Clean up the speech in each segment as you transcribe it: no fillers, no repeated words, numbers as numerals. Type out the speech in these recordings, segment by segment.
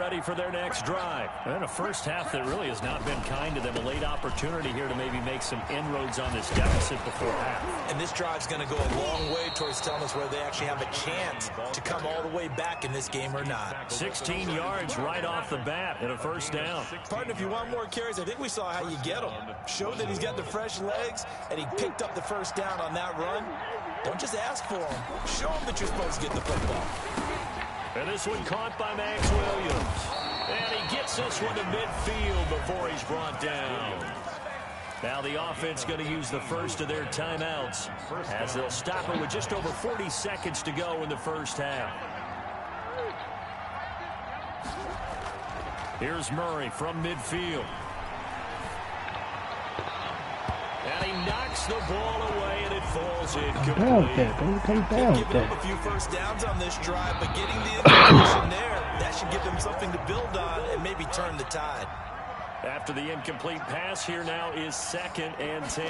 ready for their next drive. And a first half that really has not been kind to them. A late opportunity here to maybe make some inroads on this deficit before half. And this drive's going to go a long way towards telling us whether they actually have a chance to come all the way back in this game or not. 16 yards right off the bat and a first down. Partner, if you want more carries, I think we saw how you get them. Showed that he's got the fresh legs, and he picked up the first down on that run. Don't just ask for him. Show him that you're supposed to get the football. And this one caught by Max Williams. And he gets this one to midfield before he's brought down. Now the offense going to use the first of their timeouts as they'll stop it with just over 40 seconds to go in the first half. Here's Murray from midfield. And he knocks the ball away, and it falls incomplete. Giving them a few first downs on this drive, but getting the information there, that should give them something to build on and maybe turn the tide. After the incomplete pass, here now is 2nd and 10.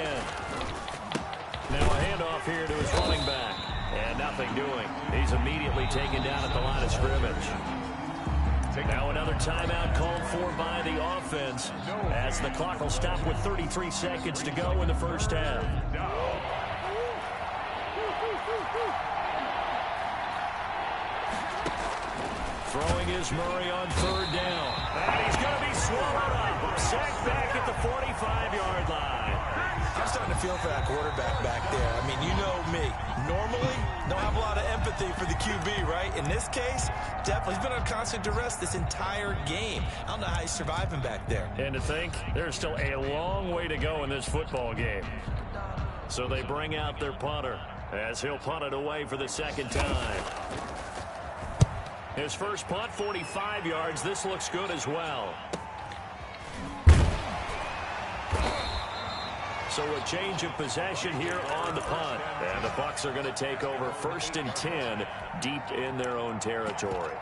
Now a handoff here to his running back. And nothing doing. He's immediately taken down at the line of scrimmage. Now another timeout called for by the offense as the clock will stop with 33 seconds to go in the first half. Throwing is Murray on 3rd down. And he's going to be swallowed up. Sacked back at the 45-yard line. I'm starting to feel for that quarterback back there. I mean, you know me. Normally, don't have a lot of empathy for the QB, right? In this case, definitely. He's been on constant duress this entire game. I don't know how he's surviving back there. And to think, there's still a long way to go in this football game. So they bring out their punter as he'll punt it away for the second time. His first punt, 45 yards. This looks good as well. So a change of possession here on the punt. And the Bucs are going to take over 1st and 10 deep in their own territory.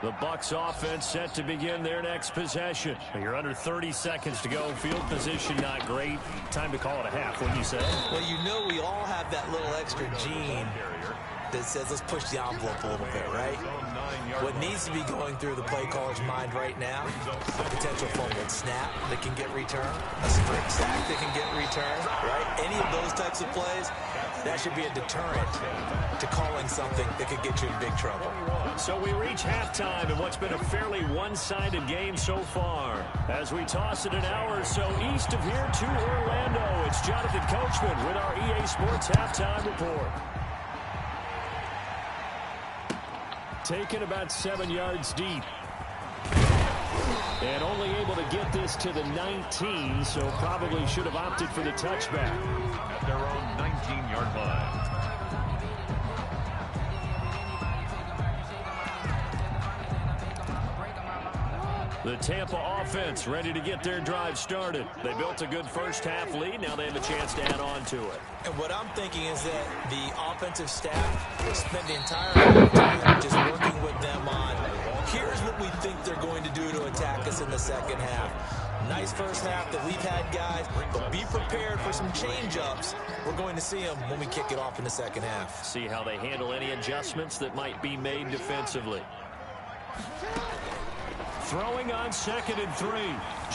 The Bucs offense set to begin their next possession. You're under 30 seconds to go. Field position not great. Time to call it a half, wouldn't you say? Well, you know we all have that little extra gene that says let's push the envelope a little bit, right? What needs to be going through the play caller's mind right now, a potential fumbled snap that can get returned, a strip sack that can get returned, right? Any of those types of plays, that should be a deterrent to calling something that could get you in big trouble. So we reach halftime in what's been a fairly one-sided game so far. As we toss it an hour or so east of here to Orlando, it's Jonathan Coachman with our EA Sports Halftime Report. Taken about 7 yards deep. And only able to get this to the 19, so probably should have opted for the touchback. At their own 19-yard line. The Tampa offense ready to get their drive started. They built a good first half lead. Now they have a chance to add on to it. And what I'm thinking is that the offensive staff spent the entire time just working with them on, here's what we think they're going to do to attack us in the second half. Nice first half that we've had, guys, but be prepared for some change-ups. We're going to see them when we kick it off in the second half. See how they handle any adjustments that might be made defensively. Throwing on 2nd and 3.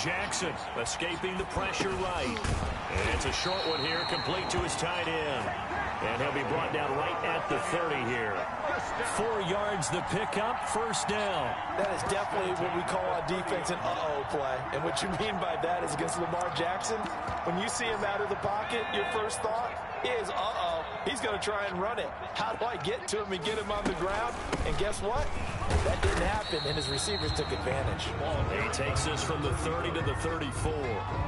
Jackson escaping the pressure right. And it's a short one here, complete to his tight end. And he'll be brought down right at the 30 here. 4 yards the pickup, first down. That is definitely what we call on defense an uh-oh play. And what you mean by that is against Lamar Jackson, when you see him out of the pocket, your first thought is, uh-oh, he's going to try and run it. How do I get to him and get him on the ground? And guess what? That didn't happen, and his receivers took advantage. He takes this from the 30 to the 34.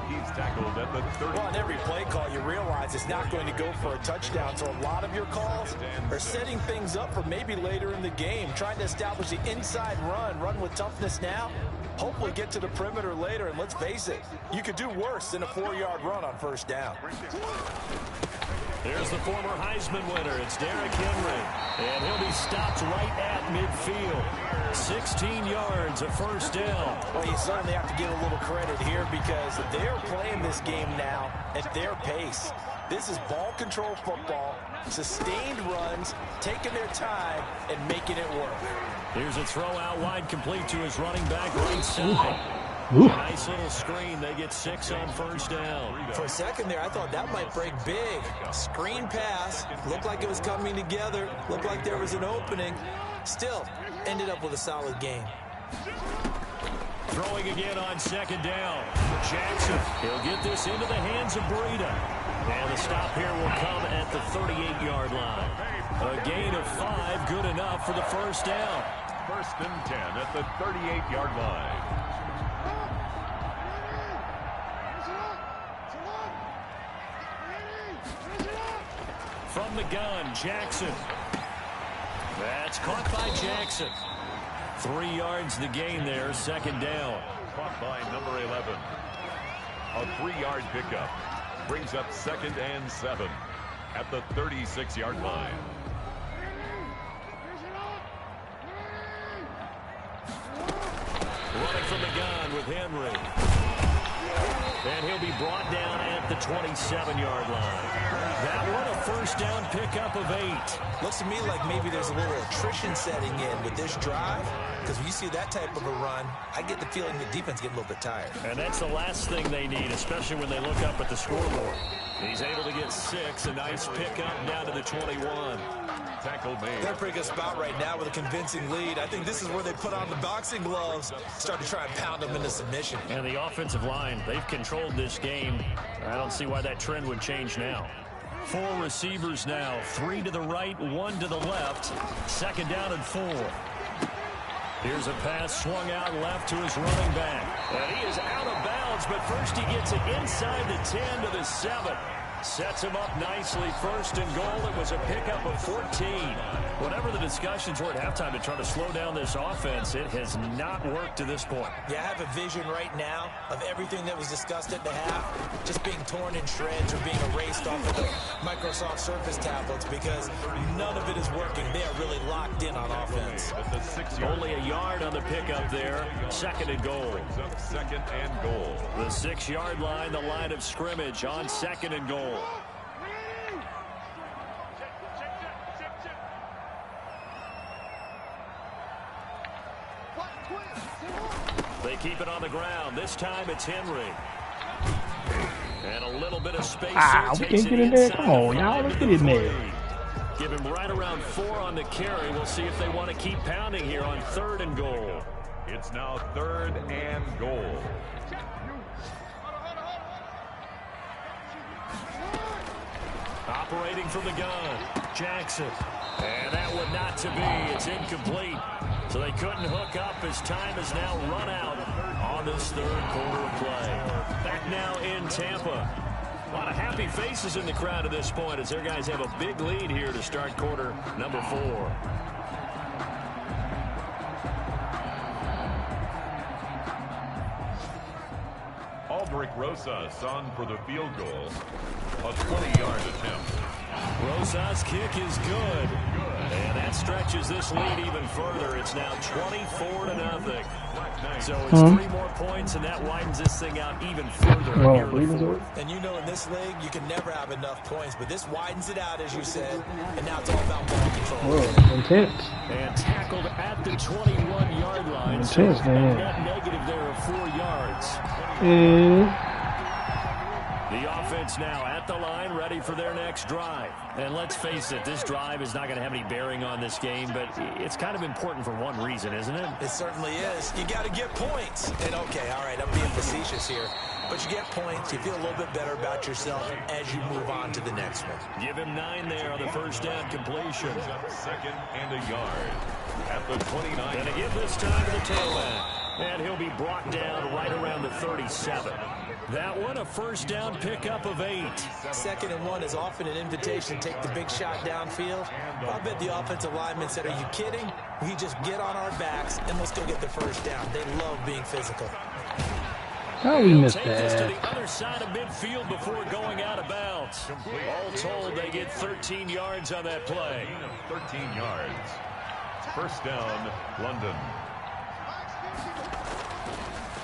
He's tackled at the 30. Well, on every play call, you realize it's not going to go for a touchdown. So a lot of your calls are setting things up for maybe later in the game, trying to establish the inside run with toughness now, hopefully get to the perimeter later. And let's face it, you could do worse than a 4-yard run on first down. Here's the former Heisman winner. It's Derrick Henry. And he'll be stopped right at midfield. 16 yards, a first down. Well, you certainly have to give a little credit here because they're playing this game now at their pace. This is ball control football, sustained runs, taking their time, and making it work. Here's a throw out wide, complete to his running back right side. Ooh. Nice little screen. They get 6 on first down. For a second there, I thought that might break big. Screen pass. Looked like it was coming together. Looked like there was an opening. Still, ended up with a solid game. Throwing again on second down. Jackson, he'll get this into the hands of Breida. And the stop here will come at the 38-yard line. A gain of 5, good enough for the first down. First and 10 at the 38-yard line. From the gun, Jackson. That's caught by Jackson. 3 yards the gain there, second down. Caught by number 11. A 3-yard pickup. Brings up 2nd and 7 at the 36-yard line. Running from the gun with Henry. And he'll be brought down at the 27-yard line. That one a first down pickup of 8. Looks to me like maybe there's a little attrition setting in with this drive. Because when you see that type of a run, I get the feeling the defense getting a little bit tired. And that's the last thing they need, especially when they look up at the scoreboard. He's able to get 6. A nice pickup down to the 21. Tackle made. They're in a pretty good spot right now with a convincing lead. I think this is where they put on the boxing gloves, start to try and pound them into submission. And the offensive line, they've controlled this game. I don't see why that trend would change now. 4 receivers now, 3 to the right, 1 to the left. Second down and 4. Here's a pass swung out left to his running back. And he is out of bounds, but first he gets it inside the 10 to the 7. Sets him up nicely. First and goal. It was a pickup of 14. Whatever the discussions were at halftime to try to slow down this offense, it has not worked to this point. Yeah, I have a vision right now of everything that was discussed at the half just being torn in shreds or being erased off of the Microsoft Surface tablets because none of it is working. They are really locked in on offense. Only a yard on the pickup there. Second and goal. 2nd and goal. The 6-yard line, the line of scrimmage on second and goal. They keep it on the ground. This time it's Henry. And a little bit of space. We can't get in there. Come on, y'all. Let's get in there. Give him right around 4 on the carry. We'll see if they want to keep pounding here on 3rd and goal. It's now 3rd and goal. Operating from the gun, Jackson. And that one not to be. It's incomplete. So they couldn't hook up as time has now run out on this 3rd quarter of play. Back now in Tampa. A lot of happy faces in the crowd at this point as their guys have a big lead here to start quarter number 4. Aldrick Rosas on for the field goal. A 20-yard attempt. Rosas' kick is good. And that stretches this lead even further. It's now 24-0. So it's 3 more points, and that widens this thing out even further. And you know in this league, you can never have enough points, but this widens it out, as you said, and now it's all about ball control. Whoa, intense. And tackled at the 21-yard line. Intense, so man. Net negative there of 4 yards. The offense now at the line, ready for their next drive. And let's face it, this drive is not going to have any bearing on this game, but it's kind of important for one reason, isn't it? It certainly is. You got to get points. And okay, all right, I'm being facetious here. But you get points, you feel a little bit better about yourself as you move on to the next one. Give him 9 there on the first down completion. 2nd and a yard at the 29. And a give this time to the tailback. And he'll be brought down right around the 37. That one a first down pickup of 8. 2nd and 1 is often an invitation to take the big shot downfield. I bet the offensive lineman said, are you kidding? We just get on our backs and let's go get the first down. They love being physical. How we missed Take this to that? the other side of midfield before going out of bounds. All told, they get 13 yards on that play. 13 yards. First down, London.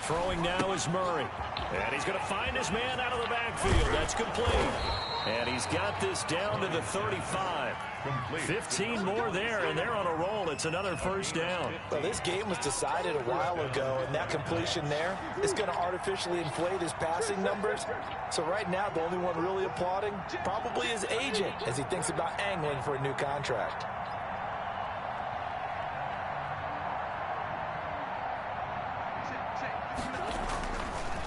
Throwing now is Murray. And he's going to find his man out of the backfield. That's complete. And he's got this down to the 35. 15 more there, and they're on a roll. It's another first down. Well, this game was decided a while ago, and that completion there is going to artificially inflate his passing numbers. So right now, the only one really applauding probably his agent as he thinks about angling for a new contract.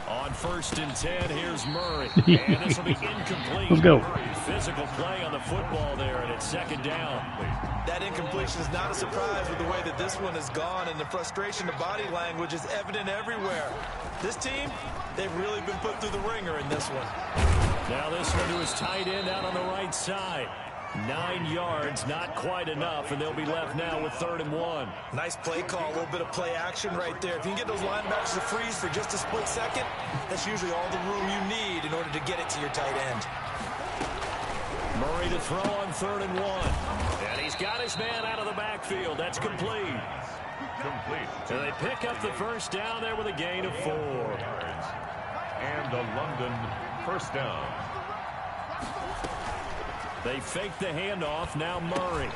On 1st and 10, here's Murray. And this will be incomplete. Let's go. Physical play on the football there, and it's 2nd down. That incompletion is not a surprise with the way that this one has gone, and the frustration, the body language is evident everywhere. This team, they've really been put through the ringer in this one. Now this one to his tight end out on the right side. 9 yards, not quite enough, and they'll be left now with 3rd and 1. Nice play call, a little bit of play action right there. If you can get those linebackers to freeze for just a split second, that's usually all the room you need in order to get it to your tight end. Murray to throw on 3rd and 1. And he's got his man out of the backfield. That's complete. And they pick up the first down there with a gain of 4. And a London first down. They fake the handoff. Now Murray.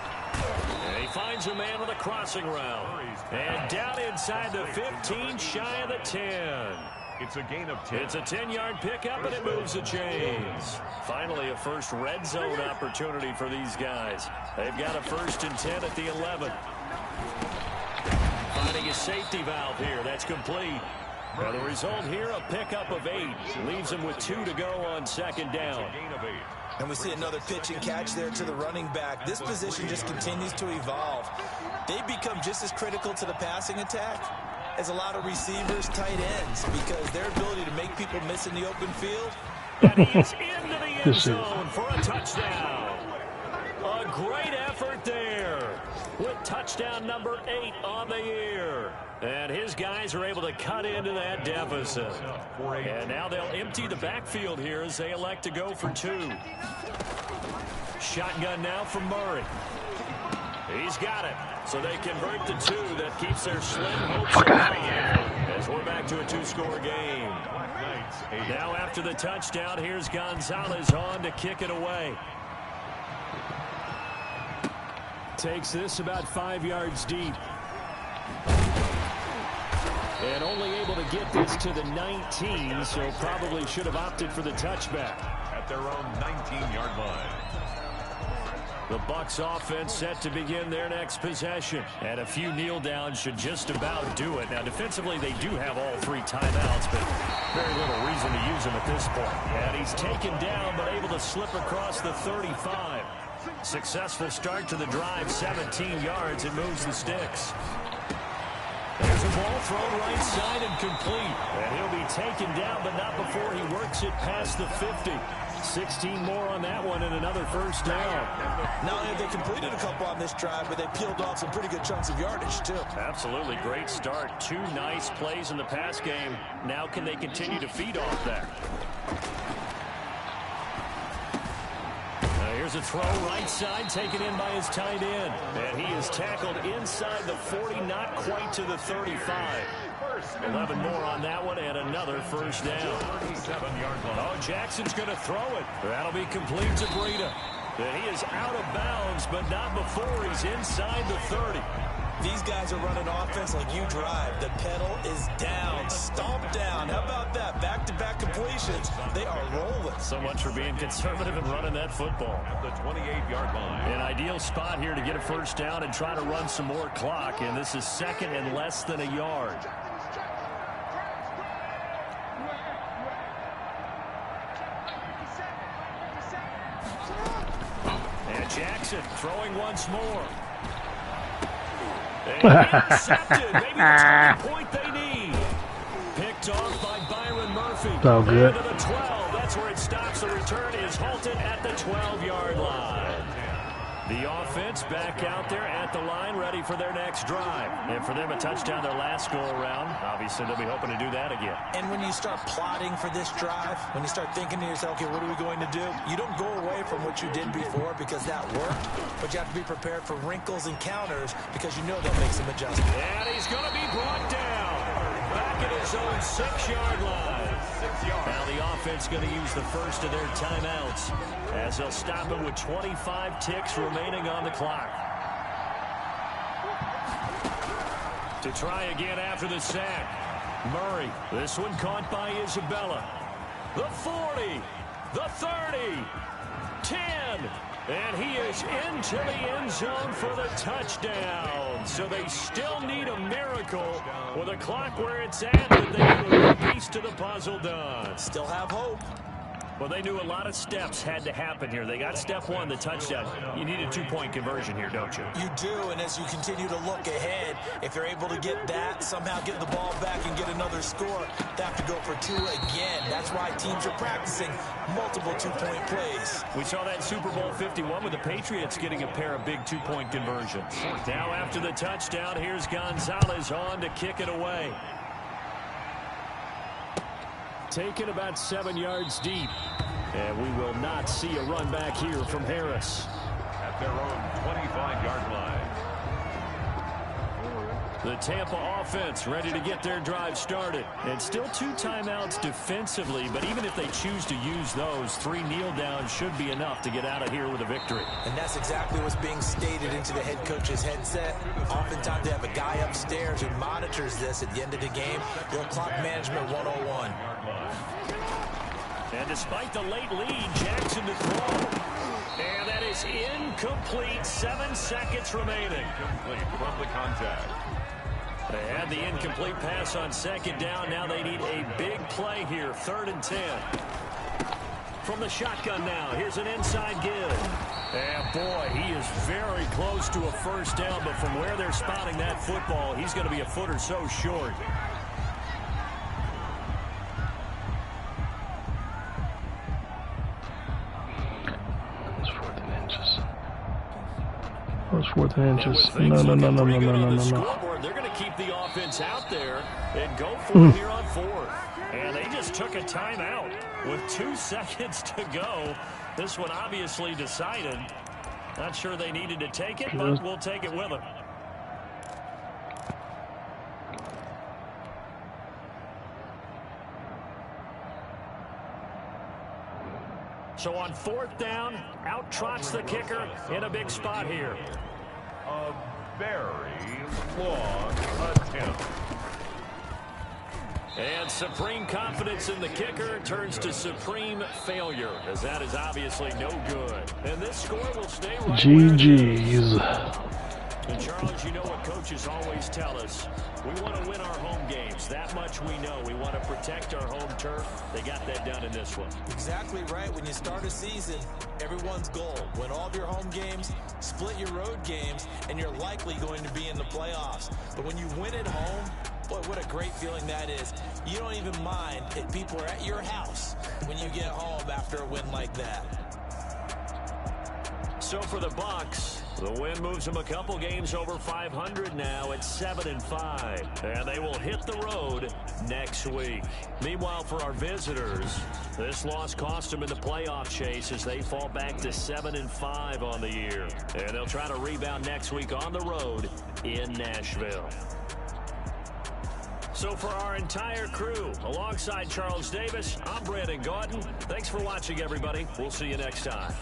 And he finds a man with a crossing route. And down inside the 15, shy of the 10. It's a gain of 10. It's a 10-yard pickup, and it moves the chains. Finally, a first red zone opportunity for these guys. They've got a 1st and 10 at the 11. Finding a safety valve here. That's complete. Now the result here, a pickup of 8. Leaves him with 2 to go on 2nd down. And we see another pitch and catch there to the running back. This position just continues to evolve. They become just as critical to the passing attack as a lot of receivers, tight ends, because their ability to make people miss in the open field. And he is into the end zone for a touchdown. A great effort there with touchdown number 8 on the year. And his guys are able to cut into that deficit. And now they'll empty the backfield here as they elect to go for 2. Shotgun now from Murray. He's got it. So they convert the 2. That keeps their slim hopes alive as we're back to a 2-score game. Now after the touchdown, here's Gonzalez on to kick it away. Takes this about 5 yards deep. And only able to get this to the 19, so probably should have opted for the touchback. At their own 19-yard line. The Bucs offense set to begin their next possession. And a few kneel downs should just about do it. Now, defensively, they do have all 3 timeouts, but very little reason to use them at this point. And he's taken down, but able to slip across the 35. Successful start to the drive, 17 yards. It moves the sticks. There's a ball thrown right side and complete. And he'll be taken down, but not before he works it past the 50. 16 more on that one and another first down. Not only have they completed a couple on this drive, but they peeled off some pretty good chunks of yardage, too. Absolutely great start. 2 nice plays in the pass game. Now can they continue to feed off that? Here's a throw right side taken in by his tight end. And he is tackled inside the 40, not quite to the 35. 11 more on that one and another first down. 37-yard line. Oh, Jackson's going to throw it. That'll be complete to Breida. And he is out of bounds, but not before he's inside the 30. These guys are running offense like you drive. The pedal is down, stomp down. How about that? Back-to-back completions. They are rolling. So much for being conservative and running that football. The 28-yard line. An ideal spot here to get a first down and try to run some more clock. And this is 2nd and less than a yard. And Jackson throwing once more. Intercepted. Maybe the turning point they need. Picked off by Byron Murphy. So good. To the 12. That's where it stops. The return is halted at the 12-yard line. The offense back out there at the line, ready for their next drive. And for them, a touchdown their last go-around. Obviously, they'll be hoping to do that again. And when you start plotting for this drive, when you start thinking to yourself, okay, what are we going to do? You don't go away from what you did before because that worked, but you have to be prepared for wrinkles and counters because you know they'll make some adjustments. And he's going to be brought down back at his own 6-yard line. yards. Now the offense going to use the first of their timeouts as they'll stop it with 25 ticks remaining on the clock. To try again after the sack. Murray, this one caught by Isabella. The 40, the 30, 10, and he is into the end zone for the touchdown. So they still need a miracle with a clock where it's at, but they get one piece to the puzzle done. Still have hope. Well, they knew a lot of steps had to happen here. They got step one, the touchdown. You need a two-point conversion here, don't you? You do, and as you continue to look ahead, if they're able to get that, somehow get the ball back and get another score, they have to go for two again. That's why teams are practicing multiple two-point plays. We saw that Super Bowl 51 with the Patriots getting a pair of big two-point conversions. Now after the touchdown, here's Gonzalez on to kick it away. Taken about 7 yards deep. And we will not see a run back here from Harris. At their own 25-yard line. The Tampa offense ready to get their drive started. And still 2 timeouts defensively, but even if they choose to use those, 3 kneel downs should be enough to get out of here with a victory. And that's exactly what's being stated into the head coach's headset. Oftentimes they have a guy upstairs who monitors this at the end of the game. Little clock management 101. And despite the late lead, Jackson to throw. And that is incomplete. 7 seconds remaining. Incomplete from the contact. They had the incomplete pass on second down. Now they need a big play here. 3rd and 10. From the shotgun now. Here's an inside give. And boy, he is very close to a first down. But from where they're spotting that football, he's going to be a foot or so short. Those 4th and inches. No. They're going to keep the offense out there and go for it here on 4th. And they just took a timeout with 2 seconds to go. This one obviously decided. Not sure they needed to take it, but we'll take it with them. So on 4th down, out trots the kicker in a big spot here. A very long attempt. And supreme confidence in the kicker turns to supreme failure, as that is obviously no good. And this score will stay right GG's. And Charles, you know what coaches always tell us. We want to win our home games. That much we know. We want to protect our home turf. They got that done in this one. Exactly right. When you start a season, everyone's goal: win all of your home games, split your road games, and you're likely going to be in the playoffs. But when you win at home, boy, what a great feeling that is. You don't even mind if people are at your house when you get home after a win like that. So for the Bucs, the win moves them a couple games over 500 now at 7-5. And they will hit the road next week. Meanwhile, for our visitors, this loss cost them in the playoff chase as they fall back to 7-5 on the year. And they'll try to rebound next week on the road in Nashville. So for our entire crew, alongside Charles Davis, I'm Brandon Gaudin. Thanks for watching, everybody. We'll see you next time.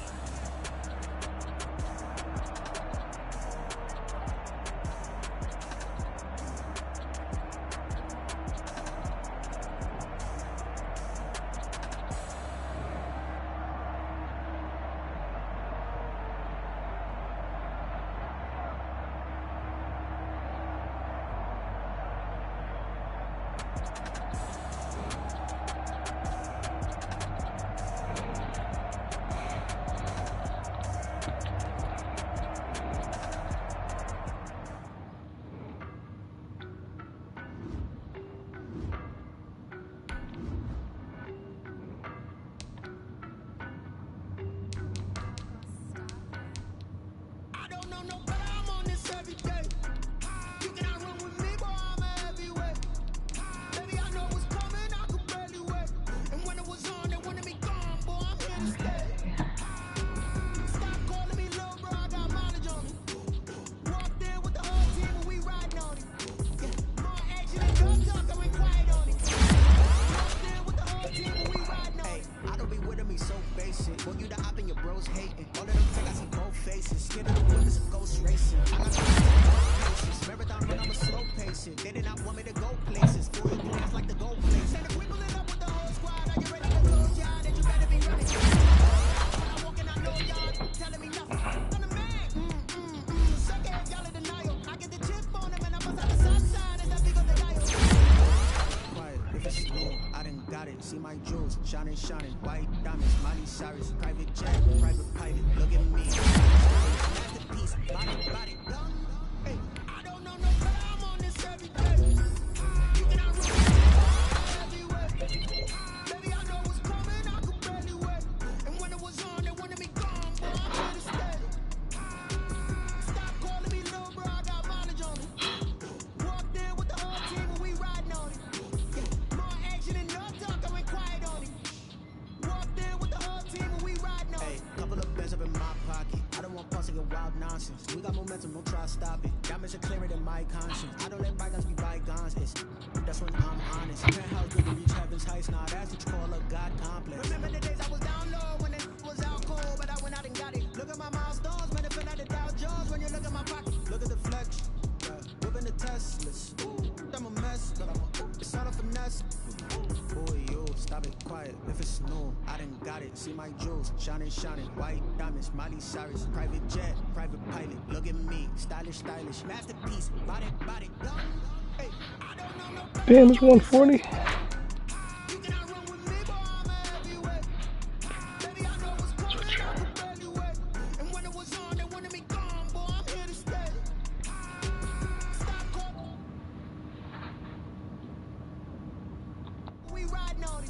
Want me to go places, full glass like the gold place. And if we pull it up with the whole squad, are you ready to go, y'all? That you better be ready. When I walk in, I know y'all telling me nothing. I'm the man. Suck ass, y'all in denial. I get the chip on them and I bust out the south side. Is that big of the dial? Quiet, if it's slow, I done got it. See my jewels, shining, shining. White diamonds, Miley Cyrus, private jet, private pilot. Look at me. Masterpiece, body, done. Hey, I don't know no better. I'm on this every day. You cannot run everywhere. Baby, I know what's coming. I could barely wait. And when it was on, they wanted me gone, but I'm here to stay. Stop calling me little bro. I got mileage on it. Walked in with the whole team and we riding on it. Yeah, more action and no talk. I went quiet on it. Walked in with the whole team and we riding on it. Couple of bands up in my pocket. I don't want pulse to get wild nonsense. We got momentum, don't try to stop it. Diamonds are clearer than my conscience. I don't let bygones be bygones. That's when I'm honest. Penthouse good to reach heaven's heights. Now that's what you call a God complex. Remember the days I was down low when it was out cold, but I went out and got it. Look at my milestones, man, it feel like the Dow Jones when you look at my pocket. Look at the flex, whipping the Teslas. I'm a mess, but it's not a finesse. Boy, yo, stop it, quiet. If it's new, I done got it. See my jewels, shining, white diamonds, Miley Cyrus, private jet, private pilot. Look at me, stylish, masterpiece, body, done. Hey, I don't know no. Damn, it's 140. You cannot run with me, boy, I'm everywhere. Baby, I know what's coming, I could barely wait. And when it was on, they wanted me gone, boy, I'm here to stay. Stop calling. We riding on it.